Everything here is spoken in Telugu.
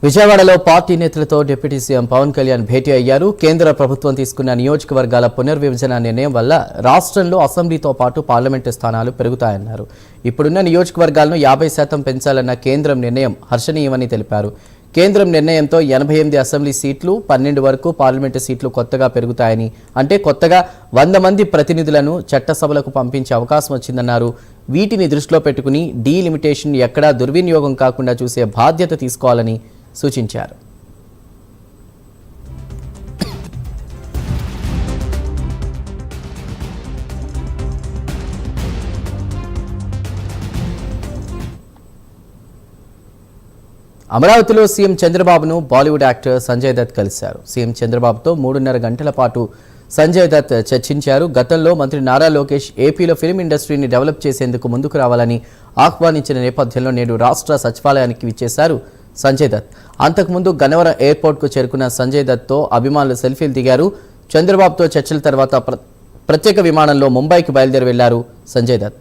విజయవాడలో పార్టీ నేతలతో డిప్యూటీ సీఎం పవన్ కళ్యాణ్ భేటీ అయ్యారు. కేంద్ర ప్రభుత్వం తీసుకున్న నియోజకవర్గాల పునర్విభజన నిర్ణయం వల్ల రాష్ట్రంలో అసెంబ్లీతో పాటు పార్లమెంటు స్థానాలు పెరుగుతాయన్నారు. ఇప్పుడున్న నియోజకవర్గాలను 50% పెంచాలన్న కేంద్రం నిర్ణయం హర్షణీయమని తెలిపారు. కేంద్రం నిర్ణయంతో 88 అసెంబ్లీ సీట్లు, 12 వరకు పార్లమెంటు సీట్లు కొత్తగా పెరుగుతాయని, అంటే కొత్తగా 100 మంది ప్రతినిధులను చట్టసభలకు పంపించే అవకాశం వచ్చిందన్నారు. వీటిని దృష్టిలో పెట్టుకుని డీలిమిటేషన్ ఎక్కడా దుర్వినియోగం కాకుండా చూసే బాధ్యత తీసుకోవాలని సూచించారు. అమరావతిలో సీఎం చంద్రబాబును బాలీవుడ్ యాక్టర్ సంజయ్ దత్ కలిశారు. సీఎం చంద్రబాబుతో 3.5 గంటల పాటు సంజయ్ దత్ చర్చించారు. గతంలో మంత్రి నారా లోకేష్ ఏపీలో ఫిల్మ్ ఇండస్ట్రీని డెవలప్ చేసేందుకు ముందుకు రావాలని ఆహ్వానించిన నేపథ్యంలో నేడు రాష్ట్ర సచివాలయానికి విచ్చేశారు సంజయ్ దత్. అంతకుముందు గన్నవరం ఎయిర్పోర్ట్కు చేరుకున్న సంజయ్ దత్తో అభిమానులు సెల్ఫీలు దిగారు. చంద్రబాబుతో చర్చల తర్వాత ప్రత్యేక విమానంలో ముంబైకి బయలుదేరి వెళ్లారు సంజయ్ దత్.